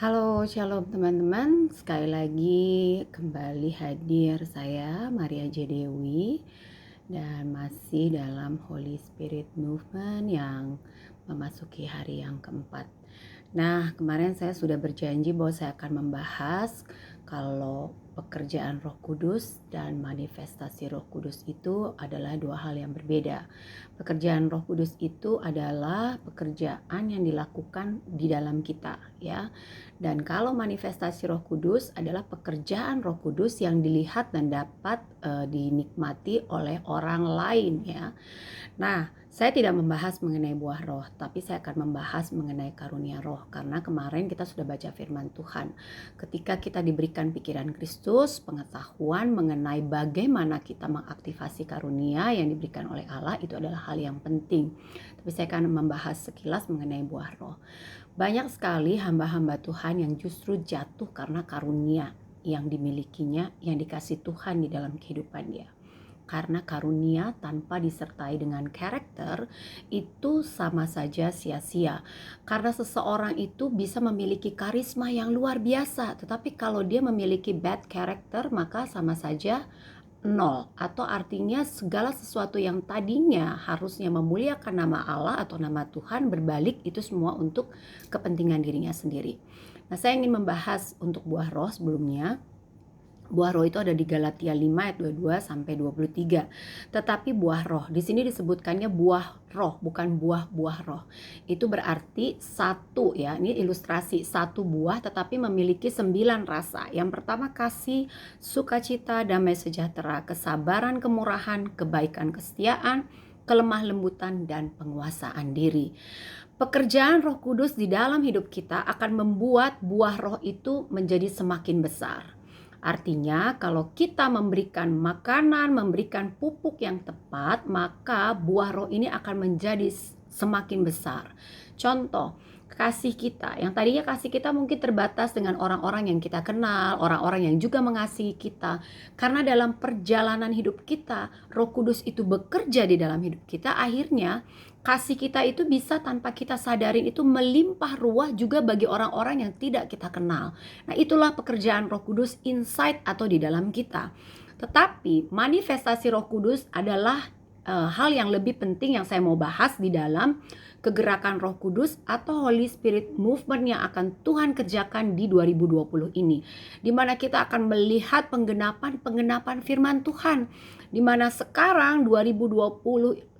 Halo, shalom teman-teman. Sekali lagi kembali hadir saya Maria J. Dewi dan masih dalam Holy Spirit Movement yang memasuki hari yang keempat. Nah, kemarin saya sudah berjanji bahwa saya akan membahas kalau pekerjaan Roh Kudus dan manifestasi Roh Kudus itu adalah dua hal yang berbeda. Pekerjaan Roh Kudus itu adalah pekerjaan yang dilakukan di dalam kita, ya. Dan kalau manifestasi Roh Kudus adalah pekerjaan Roh Kudus yang dilihat dan dapat dinikmati oleh orang lain, ya. Nah, saya tidak membahas mengenai buah roh, tapi saya akan membahas mengenai karunia roh. Karena kemarin kita sudah baca firman Tuhan. Ketika kita diberikan pikiran Kristus, pengetahuan mengenai bagaimana kita mengaktifasi karunia yang diberikan oleh Allah, itu adalah hal yang penting. Tapi saya akan membahas sekilas mengenai buah roh. Banyak sekali hamba-hamba Tuhan yang justru jatuh karena karunia yang dimilikinya, yang dikasih Tuhan di dalam kehidupan dia. Karena karunia tanpa disertai dengan karakter itu sama saja sia-sia. Karena seseorang itu bisa memiliki karisma yang luar biasa, tetapi kalau dia memiliki bad character maka sama saja nol, atau artinya segala sesuatu yang tadinya harusnya memuliakan nama Allah atau nama Tuhan berbalik itu semua untuk kepentingan dirinya sendiri. Nah, saya ingin membahas untuk buah roh sebelumnya. Buah roh itu ada di Galatia 5 ayat 22 sampai 23. Tetapi buah roh, di sini disebutkannya buah roh, bukan buah-buah roh. Itu berarti satu, ya. Ini ilustrasi satu buah tetapi memiliki 9 rasa. Yang pertama kasih, sukacita, damai sejahtera, kesabaran, kemurahan, kebaikan, kesetiaan, kelemah lembutan, dan penguasaan diri. Pekerjaan Roh Kudus di dalam hidup kita akan membuat buah roh itu menjadi semakin besar. Artinya kalau kita memberikan makanan, memberikan pupuk yang tepat, maka buah roh ini akan menjadi semakin besar. Contoh, kasih kita. Yang tadinya kasih kita mungkin terbatas dengan orang-orang yang kita kenal, orang-orang yang juga mengasihi kita. Karena dalam perjalanan hidup kita, Roh Kudus itu bekerja di dalam hidup kita, akhirnya kasih kita itu bisa tanpa kita sadarin itu melimpah ruah juga bagi orang-orang yang tidak kita kenal. Nah, itulah pekerjaan Roh Kudus inside atau di dalam kita. Tetapi manifestasi Roh Kudus adalah hal yang lebih penting yang saya mau bahas di dalam kegerakan Roh Kudus atau Holy Spirit Movement yang akan Tuhan kerjakan di 2020 ini. Di mana kita akan melihat penggenapan firman Tuhan. Di mana sekarang 2020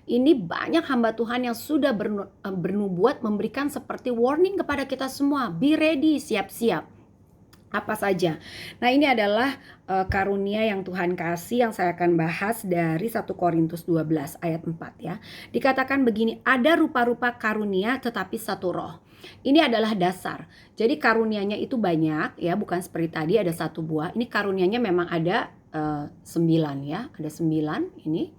ini banyak hamba Tuhan yang sudah bernubuat memberikan seperti warning kepada kita semua. Be ready, siap-siap. Apa saja. Nah, ini adalah karunia yang Tuhan kasih yang saya akan bahas dari 1 Korintus 12 ayat 4, ya. Dikatakan begini, ada rupa-rupa karunia tetapi satu roh. Ini adalah dasar. Jadi karunianya itu banyak, ya, bukan seperti tadi ada satu buah. Ini karunianya memang ada 9, ya. Ada 9 ini.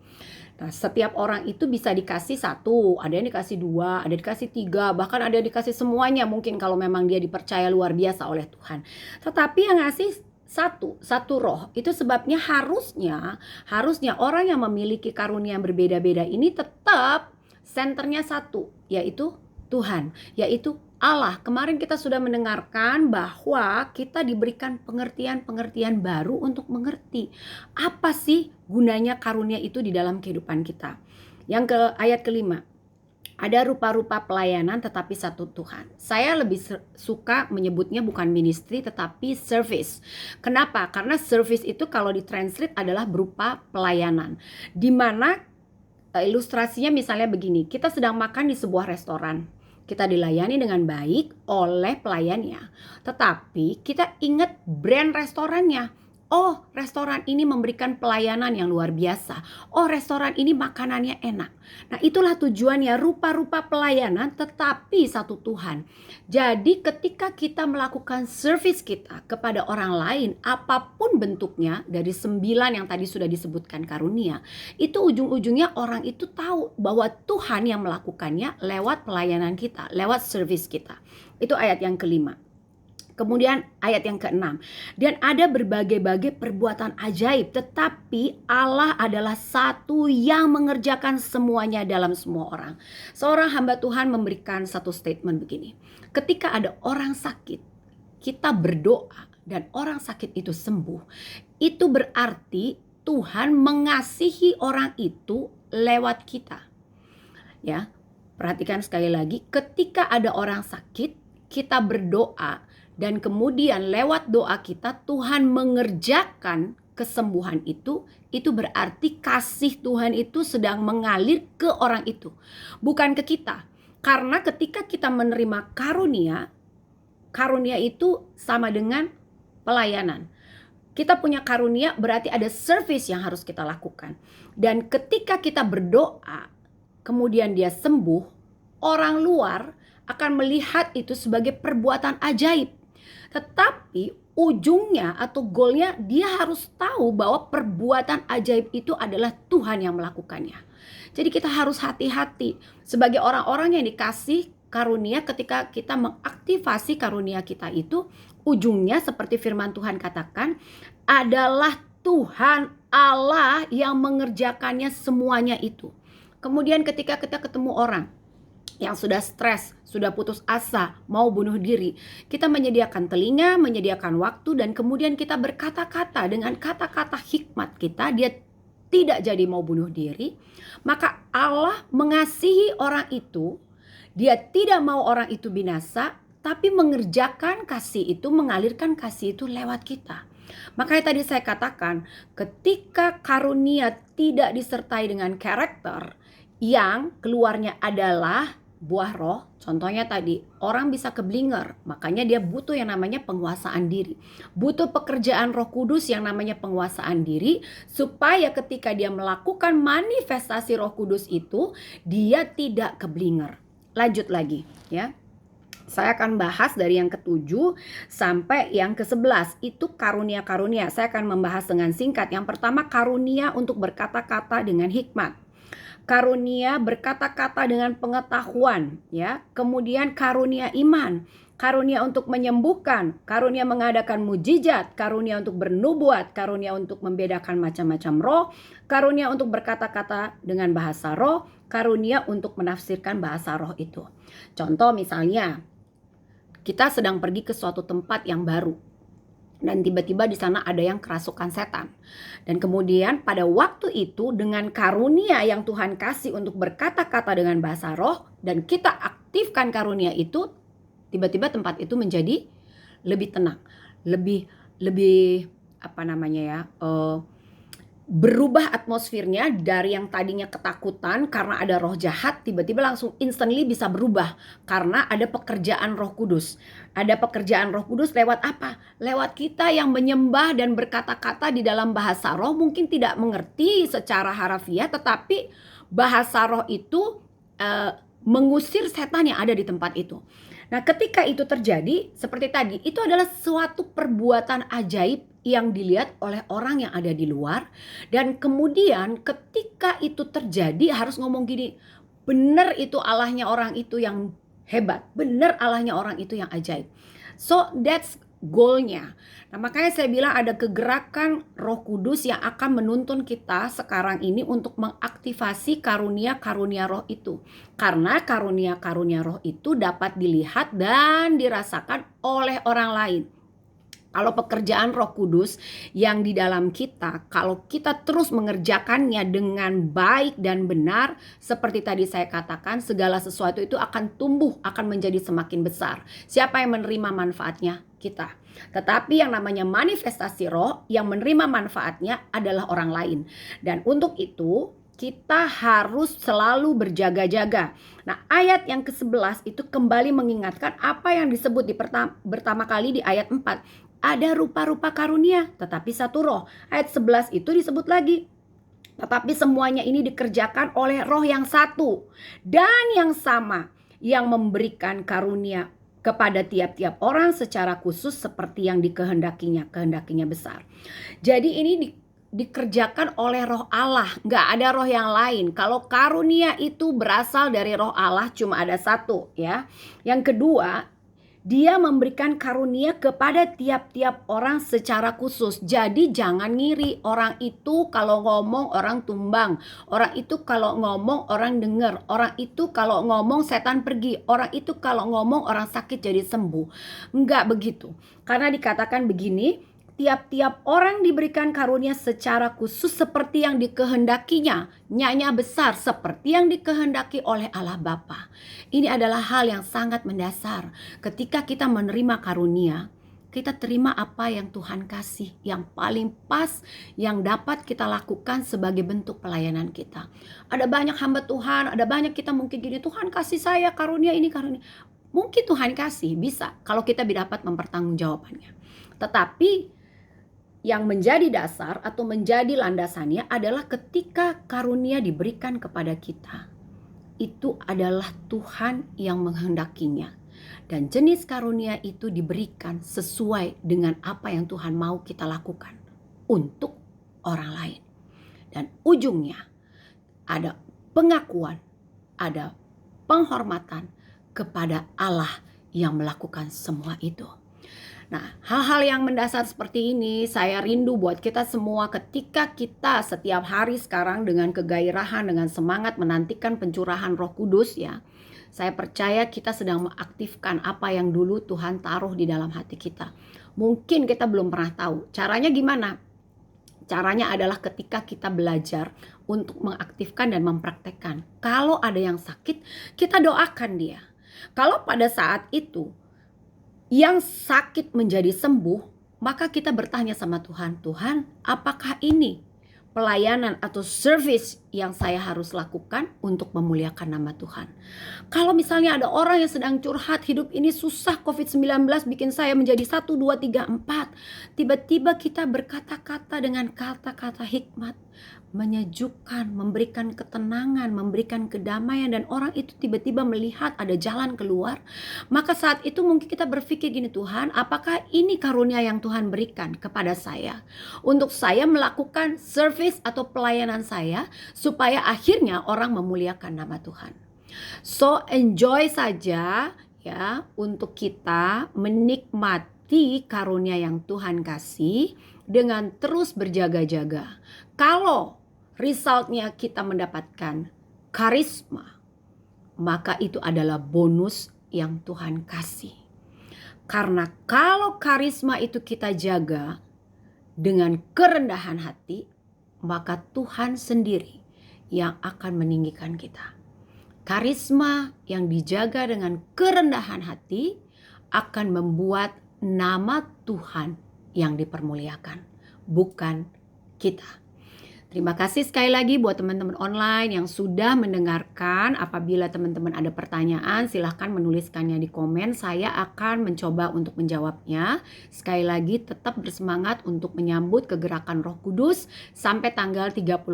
Nah, setiap orang itu bisa dikasih satu, ada yang dikasih dua, ada dikasih tiga, bahkan ada yang dikasih semuanya mungkin kalau memang dia dipercaya luar biasa oleh Tuhan. Tetapi yang ngasih satu roh. Itu sebabnya harusnya orang yang memiliki karunia yang berbeda-beda ini tetap senternya satu, yaitu Tuhan, yaitu Allah. Kemarin kita sudah mendengarkan bahwa kita diberikan pengertian-pengertian baru untuk mengerti apa sih gunanya karunia itu di dalam kehidupan kita. Yang ayat kelima, ada rupa-rupa pelayanan tetapi satu Tuhan. Saya lebih suka menyebutnya bukan ministry tetapi service. Kenapa? Karena service itu kalau ditranslate adalah berupa pelayanan. Di mana ilustrasinya misalnya begini, kita sedang makan di sebuah restoran. Kita dilayani dengan baik oleh pelayannya. Tetapi kita ingat brand restorannya. Oh, restoran ini memberikan pelayanan yang luar biasa. Oh, restoran ini makanannya enak. Nah, itulah tujuannya, rupa-rupa pelayanan tetapi satu Tuhan. Jadi ketika kita melakukan service kita kepada orang lain, apapun bentuknya dari 9 yang tadi sudah disebutkan karunia, itu ujung-ujungnya orang itu tahu bahwa Tuhan yang melakukannya lewat pelayanan kita, lewat service kita. Itu ayat yang kelima. Kemudian ayat yang ke-6, dan ada berbagai-bagai perbuatan ajaib, tetapi Allah adalah satu yang mengerjakan semuanya dalam semua orang. Seorang hamba Tuhan memberikan satu statement begini, ketika ada orang sakit, kita berdoa dan orang sakit itu sembuh, itu berarti Tuhan mengasihi orang itu lewat kita. Ya, perhatikan sekali lagi, ketika ada orang sakit, kita berdoa dan kemudian lewat doa kita Tuhan mengerjakan kesembuhan itu berarti kasih Tuhan itu sedang mengalir ke orang itu, bukan ke kita. Karena ketika kita menerima karunia, karunia itu sama dengan pelayanan. Kita punya karunia berarti ada service yang harus kita lakukan. Dan ketika kita berdoa, kemudian dia sembuh, orang luar akan melihat itu sebagai perbuatan ajaib. Tetapi ujungnya atau goalnya dia harus tahu bahwa perbuatan ajaib itu adalah Tuhan yang melakukannya. Jadi kita harus hati-hati sebagai orang-orang yang dikasih karunia. Ketika kita mengaktifasi karunia kita itu, ujungnya seperti firman Tuhan katakan adalah Tuhan Allah yang mengerjakannya semuanya itu. Kemudian ketika kita ketemu orang yang sudah stres, sudah putus asa, mau bunuh diri, kita menyediakan telinga, menyediakan waktu, dan kemudian kita berkata-kata dengan kata-kata hikmat kita, dia tidak jadi mau bunuh diri, maka Allah mengasihi orang itu. Dia tidak mau orang itu binasa, tapi mengerjakan kasih itu, mengalirkan kasih itu lewat kita. Makanya tadi saya katakan, ketika karunia tidak disertai dengan karakter yang keluarnya adalah buah roh, contohnya tadi orang bisa keblinger, makanya dia butuh yang namanya penguasaan diri, butuh pekerjaan Roh Kudus yang namanya penguasaan diri, supaya ketika dia melakukan manifestasi Roh Kudus itu dia tidak keblinger. Lanjut lagi ya, saya akan bahas dari yang ke-7 sampai yang ke-11. Itu karunia-karunia. Saya akan membahas dengan singkat. Yang pertama, karunia untuk berkata-kata dengan hikmat. Karunia berkata-kata dengan pengetahuan, ya. Kemudian karunia iman, karunia untuk menyembuhkan, karunia mengadakan mujizat, karunia untuk bernubuat, karunia untuk membedakan macam-macam roh, karunia untuk berkata-kata dengan bahasa roh, karunia untuk menafsirkan bahasa roh itu. Contoh misalnya, kita sedang pergi ke suatu tempat yang baru. Dan tiba-tiba di sana ada yang kerasukan setan. Dan kemudian pada waktu itu dengan karunia yang Tuhan kasih untuk berkata-kata dengan bahasa roh, dan kita aktifkan karunia itu, tiba-tiba tempat itu menjadi lebih tenang, lebih berubah atmosfernya dari yang tadinya ketakutan karena ada roh jahat, tiba-tiba langsung instantly bisa berubah karena ada pekerjaan Roh Kudus. Ada pekerjaan Roh Kudus lewat apa? Lewat kita yang menyembah dan berkata-kata di dalam bahasa roh, mungkin tidak mengerti secara harafiah, tetapi bahasa roh itu mengusir setan yang ada di tempat itu. Nah, ketika itu terjadi, seperti tadi, itu adalah suatu perbuatan ajaib yang dilihat oleh orang yang ada di luar. Dan kemudian ketika itu terjadi harus ngomong gini, benar itu Allahnya orang itu yang hebat, benar Allahnya orang itu yang ajaib. So that's goalnya. Nah, makanya saya bilang ada kegerakan Roh Kudus yang akan menuntun kita sekarang ini untuk mengaktifasi karunia-karunia roh itu. Karena karunia-karunia roh itu dapat dilihat dan dirasakan oleh orang lain. Kalau pekerjaan Roh Kudus yang di dalam kita, kalau kita terus mengerjakannya dengan baik dan benar, seperti tadi saya katakan, segala sesuatu itu akan tumbuh, akan menjadi semakin besar. Siapa yang menerima manfaatnya? Kita. Tetapi yang namanya manifestasi roh, yang menerima manfaatnya adalah orang lain. Dan untuk itu, kita harus selalu berjaga-jaga. Nah, ayat yang ke-11 itu kembali mengingatkan apa yang disebut pertama kali di ayat 4. Ada rupa-rupa karunia, tetapi satu roh. Ayat 11 itu disebut lagi. Tetapi semuanya ini dikerjakan oleh roh yang satu dan yang sama, yang memberikan karunia kepada tiap-tiap orang secara khusus seperti yang dikehendakinya besar. Jadi ini dikerjakan oleh roh Allah, nggak ada roh yang lain. Kalau karunia itu berasal dari roh Allah, cuma ada satu ya. Yang kedua, Dia memberikan karunia kepada tiap-tiap orang secara khusus. Jadi jangan ngiri. Orang itu kalau ngomong orang tumbang. Orang itu kalau ngomong orang dengar. Orang itu kalau ngomong setan pergi. Orang itu kalau ngomong orang sakit jadi sembuh. Enggak begitu. Karena dikatakan begini, tiap-tiap orang diberikan karunia secara khusus seperti yang dikehendakinya. Nyanya besar seperti yang dikehendaki oleh Allah Bapa. Ini adalah hal yang sangat mendasar. Ketika kita menerima karunia, kita terima apa yang Tuhan kasih, yang paling pas, yang dapat kita lakukan sebagai bentuk pelayanan kita. Ada banyak hamba Tuhan, ada banyak kita mungkin gini, Tuhan kasih saya karunia ini, karunia. Mungkin Tuhan kasih, bisa kalau kita dapat mempertanggungjawabkannya. Tetapi yang menjadi dasar atau menjadi landasannya adalah ketika karunia diberikan kepada kita, itu adalah Tuhan yang menghendakinya. Dan jenis karunia itu diberikan sesuai dengan apa yang Tuhan mau kita lakukan untuk orang lain. Dan ujungnya ada pengakuan, ada penghormatan kepada Allah yang melakukan semua itu. Nah, hal-hal yang mendasar seperti ini saya rindu buat kita semua ketika kita setiap hari sekarang dengan kegairahan, dengan semangat menantikan pencurahan Roh Kudus ya. Saya percaya kita sedang mengaktifkan apa yang dulu Tuhan taruh di dalam hati kita. Mungkin kita belum pernah tahu. Caranya gimana? Caranya adalah ketika kita belajar untuk mengaktifkan dan mempraktekkan. Kalau ada yang sakit, kita doakan dia. Kalau pada saat itu yang sakit menjadi sembuh, maka kita bertanya sama Tuhan, Tuhan, apakah ini pelayanan atau service yang saya harus lakukan untuk memuliakan nama Tuhan? Kalau misalnya ada orang yang sedang curhat, hidup ini susah, COVID-19 bikin saya menjadi 1, 2, 3, 4. Tiba-tiba kita berkata-kata dengan kata-kata hikmat, menyejukkan, memberikan ketenangan, memberikan kedamaian, dan orang itu tiba-tiba melihat ada jalan keluar. Maka saat itu mungkin kita berpikir gini, Tuhan, apakah ini karunia yang Tuhan berikan kepada saya untuk saya melakukan service atau pelayanan saya supaya akhirnya orang memuliakan nama Tuhan. So enjoy saja ya untuk kita menikmati karunia yang Tuhan kasih dengan terus berjaga-jaga. Kalau resultnya kita mendapatkan karisma, maka itu adalah bonus yang Tuhan kasih. Karena kalau karisma itu kita jaga dengan kerendahan hati, maka Tuhan sendiri yang akan meninggikan kita. Karisma yang dijaga dengan kerendahan hati akan membuat nama Tuhan yang dipermuliakan, bukan kita. Terima kasih sekali lagi buat teman-teman online yang sudah mendengarkan. Apabila teman-teman ada pertanyaan, silahkan menuliskannya di komen. Saya akan mencoba untuk menjawabnya. Sekali lagi tetap bersemangat untuk menyambut kegerakan Roh Kudus sampai tanggal 31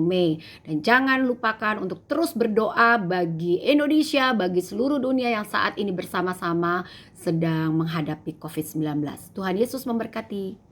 Mei. Dan jangan lupakan untuk terus berdoa bagi Indonesia, bagi seluruh dunia yang saat ini bersama-sama sedang menghadapi COVID-19. Tuhan Yesus memberkati.